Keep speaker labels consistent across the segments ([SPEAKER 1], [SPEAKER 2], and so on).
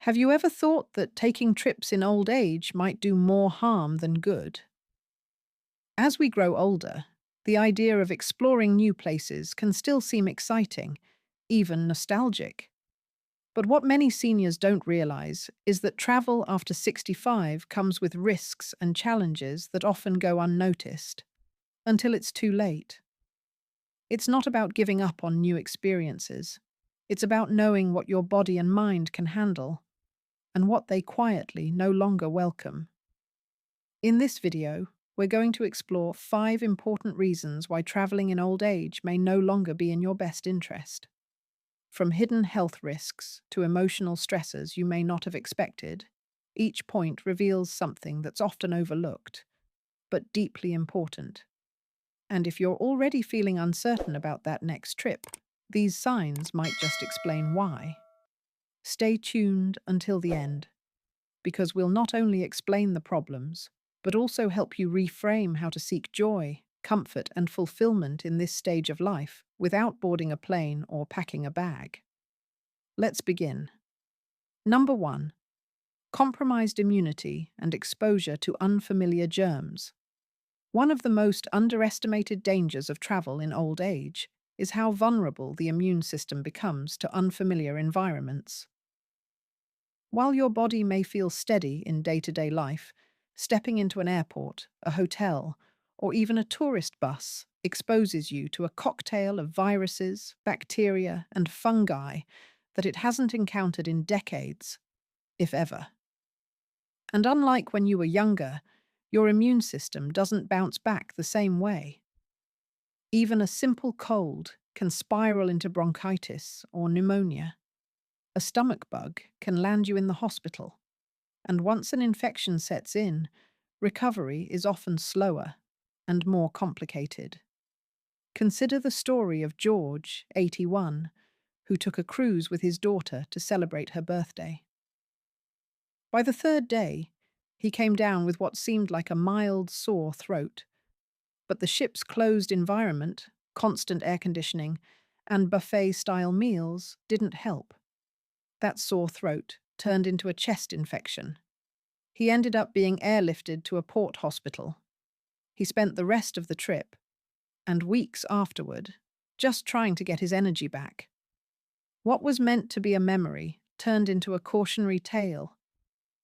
[SPEAKER 1] Have you ever thought that taking trips in old age might do more harm than good? As we grow older, the idea of exploring new places can still seem exciting, even nostalgic. But what many seniors don't realize is that travel after 65 comes with risks and challenges that often go unnoticed until it's too late. It's not about giving up on new experiences. It's about knowing what your body and mind can handle and what they quietly no longer welcome. In this video, we're going to explore 5 important reasons why traveling in old age may no longer be in your best interest. From hidden health risks to emotional stressors you may not have expected, each point reveals something that's often overlooked, but deeply important. And if you're already feeling uncertain about that next trip, these signs might just explain why. Stay tuned until the end, because we'll not only explain the problems, but also help you reframe how to seek joy, comfort, and fulfillment in this stage of life without boarding a plane or packing a bag. Let's begin. Number 1. Compromised immunity and exposure to unfamiliar germs. One of the most underestimated dangers of travel in old age is how vulnerable the immune system becomes to unfamiliar environments. While your body may feel steady in day-to-day life, stepping into an airport, a hotel, or even a tourist bus exposes you to a cocktail of viruses, bacteria, and fungi that it hasn't encountered in decades, if ever. And unlike when you were younger, your immune system doesn't bounce back the same way. Even a simple cold can spiral into bronchitis or pneumonia. A stomach bug can land you in the hospital, and once an infection sets in, recovery is often slower and more complicated. Consider the story of George, 81, who took a cruise with his daughter to celebrate her birthday. By the third day, he came down with what seemed like a mild sore throat, but the ship's closed environment, constant air conditioning, and buffet-style meals didn't help. That sore throat turned into a chest infection. He ended up being airlifted to a port hospital. He spent the rest of the trip, and weeks afterward, just trying to get his energy back. What was meant to be a memory turned into a cautionary tale.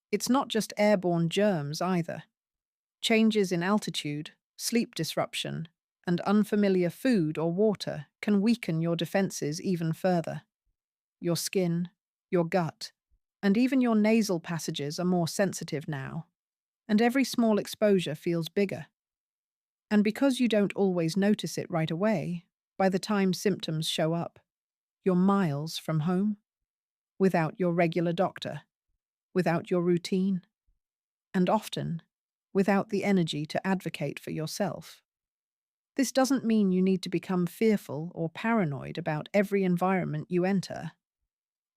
[SPEAKER 1] It's not just airborne germs either. Changes in altitude, sleep disruption, and unfamiliar food or water can weaken your defenses even further. Your skin, your gut, and even your nasal passages are more sensitive now, and every small exposure feels bigger. And because you don't always notice it right away, by the time symptoms show up, you're miles from home, without your regular doctor, without your routine, and often without the energy to advocate for yourself. This doesn't mean you need to become fearful or paranoid about every environment you enter,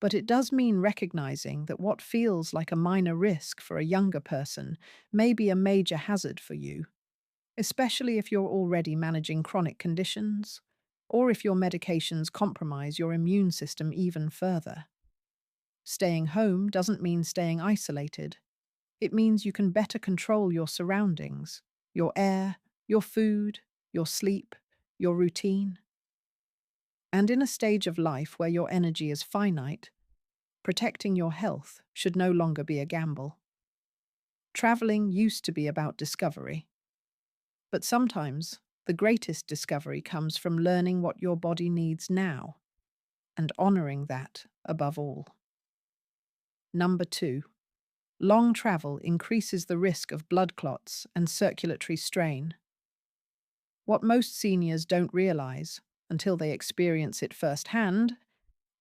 [SPEAKER 1] but it does mean recognizing that what feels like a minor risk for a younger person may be a major hazard for you, especially if you're already managing chronic conditions, or if your medications compromise your immune system even further. Staying home doesn't mean staying isolated. It means you can better control your surroundings, your air, your food, your sleep, your routine. And in a stage of life where your energy is finite, protecting your health should no longer be a gamble. Traveling used to be about discovery, but sometimes the greatest discovery comes from learning what your body needs now and honoring that above all. Number 2. Long travel increases the risk of blood clots and circulatory strain. What most seniors don't realize, until they experience it firsthand,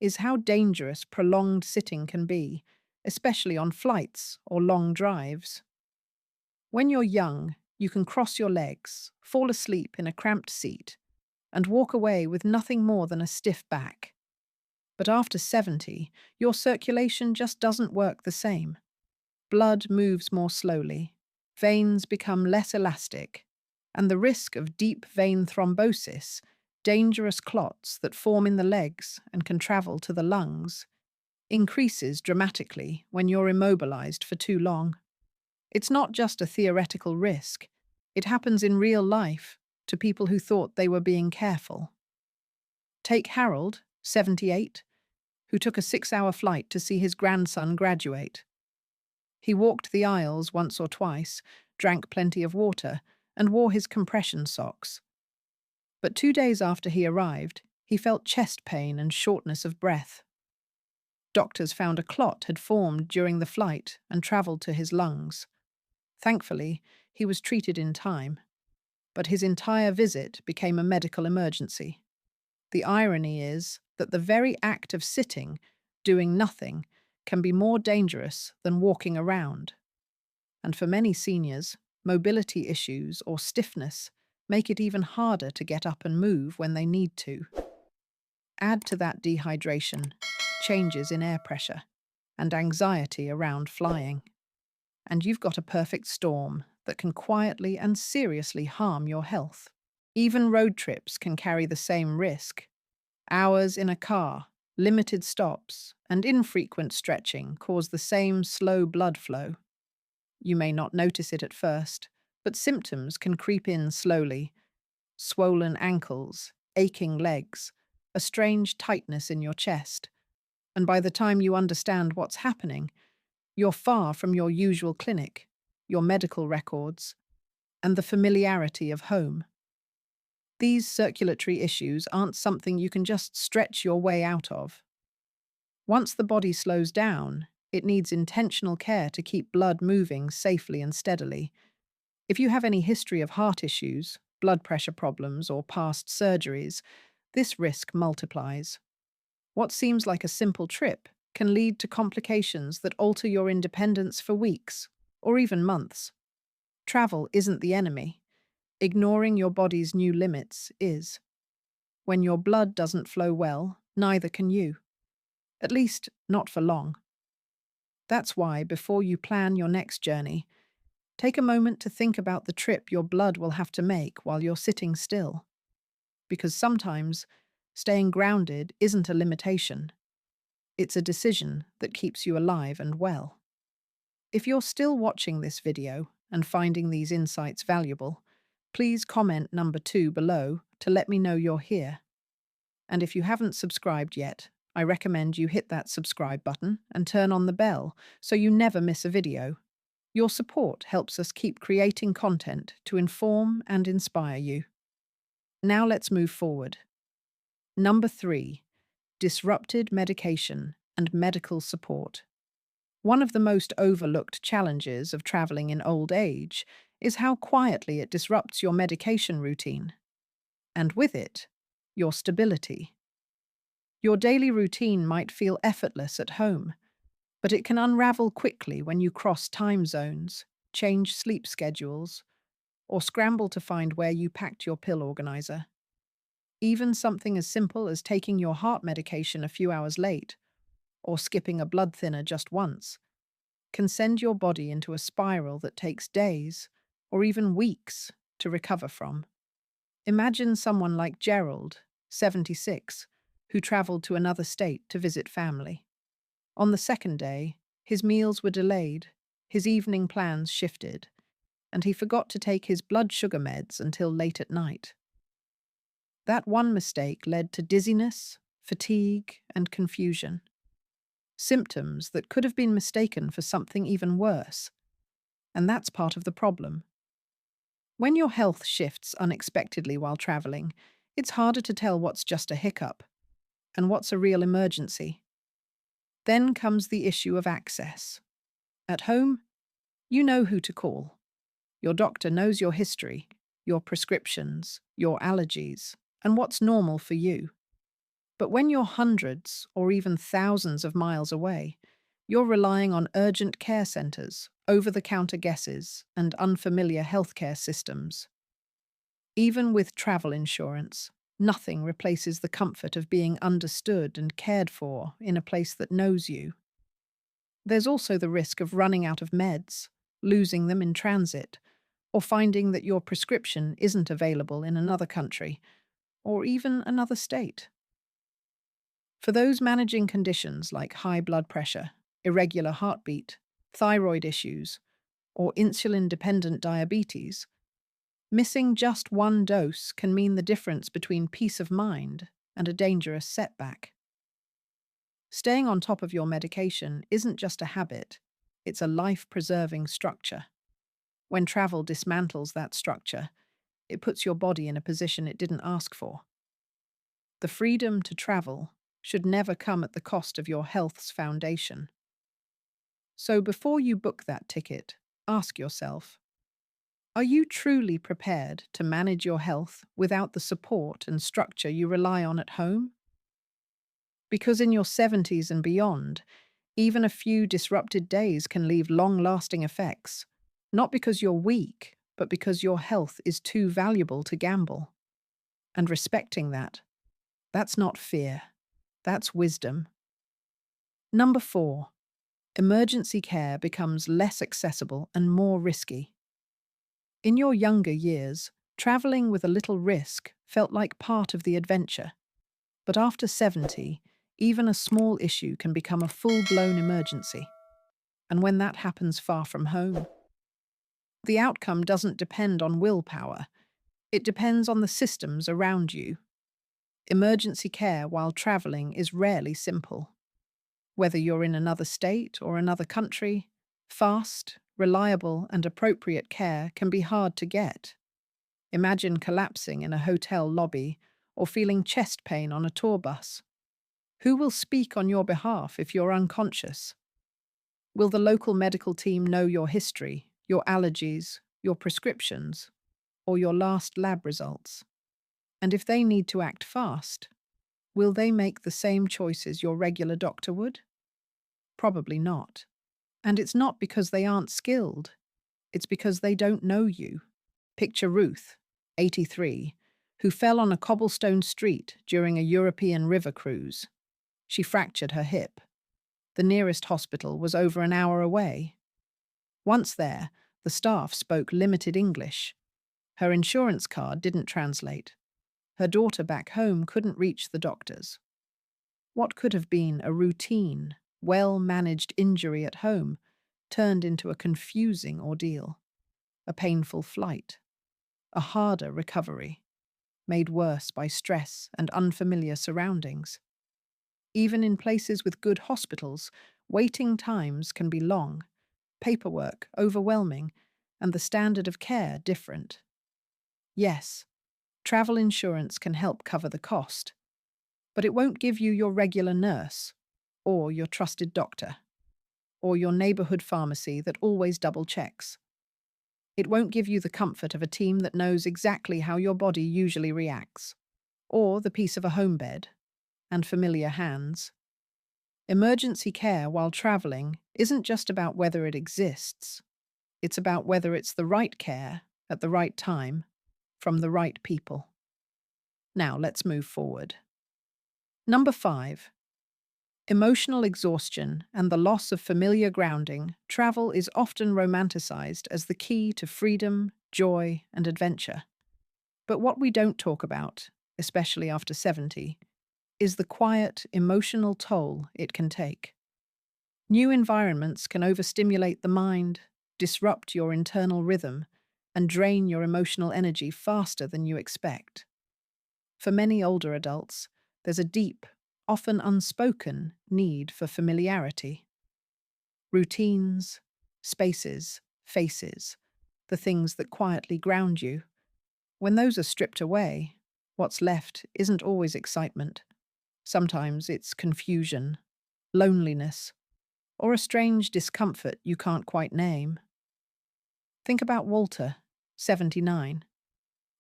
[SPEAKER 1] is how dangerous prolonged sitting can be, especially on flights or long drives. When you're young, you can cross your legs, fall asleep in a cramped seat, and walk away with nothing more than a stiff back. But after 70, your circulation just doesn't work the same. Blood moves more slowly, veins become less elastic, and the risk of deep vein thrombosis, dangerous clots that form in the legs and can travel to the lungs, increases dramatically when you're immobilized for too long. It's not just a theoretical risk. It happens in real life to people who thought they were being careful. Take Harold, 78, who took a 6-hour flight to see his grandson graduate. He walked the aisles once or twice, drank plenty of water, and wore his compression socks. But 2 days after he arrived, he felt chest pain and shortness of breath. Doctors found a clot had formed during the flight and travelled to his lungs. Thankfully, he was treated in time, but his entire visit became a medical emergency. The irony is that the very act of sitting, doing nothing, can be more dangerous than walking around. And for many seniors, mobility issues or stiffness make it even harder to get up and move when they need to. Add to that dehydration, changes in air pressure, and anxiety around flying, and you've got a perfect storm that can quietly and seriously harm your health. Even road trips can carry the same risk. Hours in a car, limited stops, and infrequent stretching cause the same slow blood flow. You may not notice it at first, but symptoms can creep in slowly. Swollen ankles, aching legs, a strange tightness in your chest. And by the time you understand what's happening, you're far from your usual clinic, your medical records, and the familiarity of home. These circulatory issues aren't something you can just stretch your way out of. Once the body slows down, it needs intentional care to keep blood moving safely and steadily. If you have any history of heart issues, blood pressure problems, or past surgeries, this risk multiplies. What seems like a simple trip can lead to complications that alter your independence for weeks, or even months. Travel isn't the enemy. Ignoring your body's new limits is. When your blood doesn't flow well, neither can you. At least, not for long. That's why, before you plan your next journey, take a moment to think about the trip your blood will have to make while you're sitting still. Because sometimes, staying grounded isn't a limitation. It's a decision that keeps you alive and well. If you're still watching this video and finding these insights valuable, please comment number 2 below to let me know you're here. And if you haven't subscribed yet, I recommend you hit that subscribe button and turn on the bell so you never miss a video. Your support helps us keep creating content to inform and inspire you. Now let's move forward. Number 3. Disrupted medication and medical support. One of the most overlooked challenges of traveling in old age is how quietly it disrupts your medication routine. And with it, your stability. Your daily routine might feel effortless at home, but it can unravel quickly when you cross time zones, change sleep schedules, or scramble to find where you packed your pill organizer. Even something as simple as taking your heart medication a few hours late, or skipping a blood thinner just once, can send your body into a spiral that takes days, or even weeks, to recover from. Imagine someone like Gerald, 76, who traveled to another state to visit family. On the second day, his meals were delayed, his evening plans shifted, and he forgot to take his blood sugar meds until late at night. That one mistake led to dizziness, fatigue, and confusion. Symptoms that could have been mistaken for something even worse. And that's part of the problem. When your health shifts unexpectedly while traveling, it's harder to tell what's just a hiccup and what's a real emergency. Then comes the issue of access. At home, you know who to call. Your doctor knows your history, your prescriptions, your allergies, and what's normal for you. But when you're hundreds or even thousands of miles away, you're relying on urgent care centers, over-the-counter guesses, and unfamiliar healthcare systems. Even with travel insurance, nothing replaces the comfort of being understood and cared for in a place that knows you. There's also the risk of running out of meds, losing them in transit, or finding that your prescription isn't available in another country, or even another state. For those managing conditions like high blood pressure, irregular heartbeat, thyroid issues, or insulin-dependent diabetes, missing just one dose can mean the difference between peace of mind and a dangerous setback. Staying on top of your medication isn't just a habit, it's a life-preserving structure. When travel dismantles that structure, it puts your body in a position it didn't ask for. The freedom to travel should never come at the cost of your health's foundation. So before you book that ticket, ask yourself, are you truly prepared to manage your health without the support and structure you rely on at home? Because in your 70s and beyond, even a few disrupted days can leave long-lasting effects, not because you're weak, but because your health is too valuable to gamble. And respecting that, that's not fear, that's wisdom. Number 4, emergency care becomes less accessible and more risky. In your younger years, traveling with a little risk felt like part of the adventure. But after 70, even a small issue can become a full-blown emergency. And when that happens far from home, the outcome doesn't depend on willpower. It depends on the systems around you. Emergency care while traveling is rarely simple. Whether you're in another state or another country, fast, reliable, and appropriate care can be hard to get. Imagine collapsing in a hotel lobby or feeling chest pain on a tour bus. Who will speak on your behalf if you're unconscious? Will the local medical team know your history, your allergies, your prescriptions, or your last lab results? And if they need to act fast, will they make the same choices your regular doctor would? Probably not. And it's not because they aren't skilled. It's because they don't know you. Picture Ruth, 83, who fell on a cobblestone street during a European river cruise. She fractured her hip. The nearest hospital was over an hour away. Once there, the staff spoke limited English. Her insurance card didn't translate. Her daughter back home couldn't reach the doctors. What could have been a routine, well-managed injury at home turned into a confusing ordeal, a painful flight, a harder recovery, made worse by stress and unfamiliar surroundings. Even in places with good hospitals, waiting times can be long, paperwork overwhelming, and the standard of care different. Yes, travel insurance can help cover the cost, but it won't give you your regular nurse, or your trusted doctor, or your neighborhood pharmacy that always double checks. It won't give you the comfort of a team that knows exactly how your body usually reacts, or the peace of a home bed and familiar hands. Emergency care while traveling isn't just about whether it exists. It's about whether it's the right care at the right time from the right people. Now let's move forward. Number 5. Emotional exhaustion and the loss of familiar grounding. Travel is often romanticized as the key to freedom, joy, and adventure. But what we don't talk about, especially after 70, is the quiet, emotional toll it can take. New environments can overstimulate the mind, disrupt your internal rhythm, and drain your emotional energy faster than you expect. For many older adults, there's a deep, often unspoken need for familiarity. Routines, spaces, faces, the things that quietly ground you. When those are stripped away, what's left isn't always excitement. Sometimes it's confusion, loneliness, or a strange discomfort you can't quite name. Think about Walter, 79.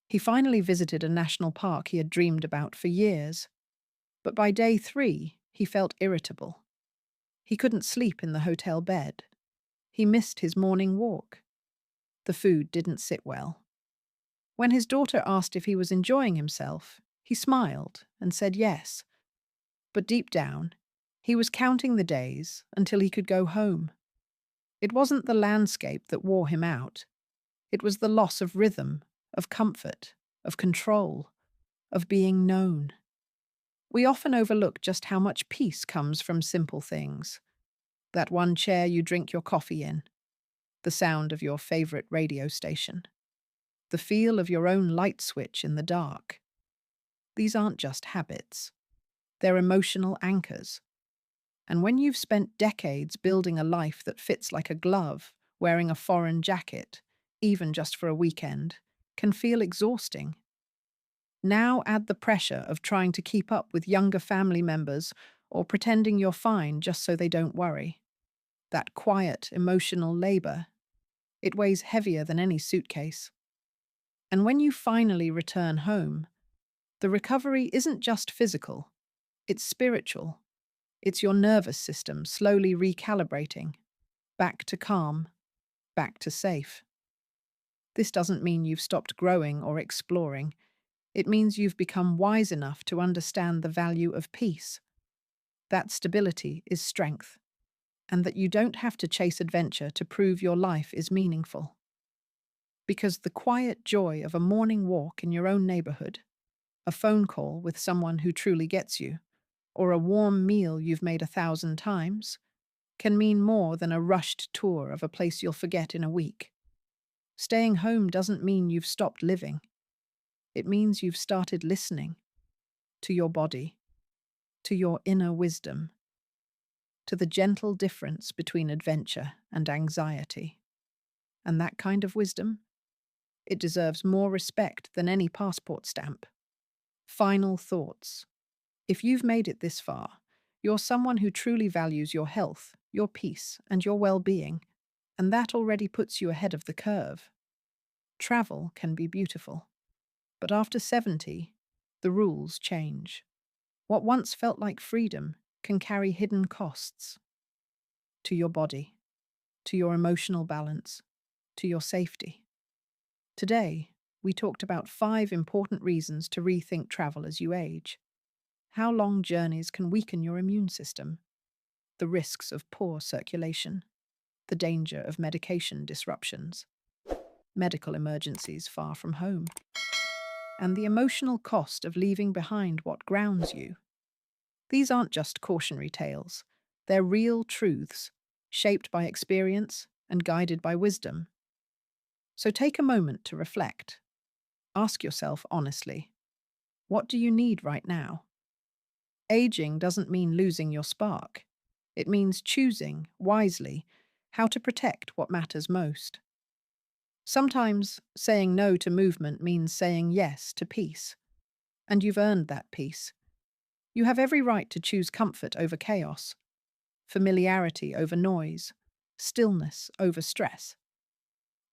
[SPEAKER 1] He finally visited a national park he had dreamed about for years. But by day 3, he felt irritable. He couldn't sleep in the hotel bed. He missed his morning walk. The food didn't sit well. When his daughter asked if he was enjoying himself, he smiled and said yes. But deep down, he was counting the days until he could go home. It wasn't the landscape that wore him out. It was the loss of rhythm, of comfort, of control, of being known. We often overlook just how much peace comes from simple things. That one chair you drink your coffee in, the sound of your favorite radio station, the feel of your own light switch in the dark. These aren't just habits, they're emotional anchors. And when you've spent decades building a life that fits like a glove, wearing a foreign jacket, even just for a weekend, can feel exhausting. Now add the pressure of trying to keep up with younger family members or pretending you're fine just so they don't worry. That quiet, emotional labor, it weighs heavier than any suitcase. And when you finally return home, the recovery isn't just physical, it's spiritual. It's your nervous system slowly recalibrating, back to calm, back to safe. This doesn't mean you've stopped growing or exploring. It means you've become wise enough to understand the value of peace. That stability is strength, and that you don't have to chase adventure to prove your life is meaningful. Because the quiet joy of a morning walk in your own neighborhood, a phone call with someone who truly gets you, or a warm meal you've made 1,000 times, can mean more than a rushed tour of a place you'll forget in a week. Staying home doesn't mean you've stopped living. It means you've started listening to your body, to your inner wisdom, to the gentle difference between adventure and anxiety. And that kind of wisdom, it deserves more respect than any passport stamp. Final thoughts. If you've made it this far, you're someone who truly values your health, your peace, and your well-being, and that already puts you ahead of the curve. Travel can be beautiful, but after 70, the rules change. What once felt like freedom can carry hidden costs to your body, to your emotional balance, to your safety. Today, we talked about 5 important reasons to rethink travel as you age. How long journeys can weaken your immune system, the risks of poor circulation, the danger of medication disruptions, medical emergencies far from home, and the emotional cost of leaving behind what grounds you. These aren't just cautionary tales, they're real truths, shaped by experience and guided by wisdom. So take a moment to reflect. Ask yourself honestly, what do you need right now? Aging doesn't mean losing your spark. It means choosing, wisely, how to protect what matters most. Sometimes saying no to movement means saying yes to peace. And you've earned that peace. You have every right to choose comfort over chaos, familiarity over noise, stillness over stress.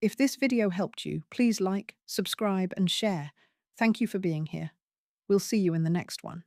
[SPEAKER 1] If this video helped you, please like, subscribe, and share. Thank you for being here. We'll see you in the next one.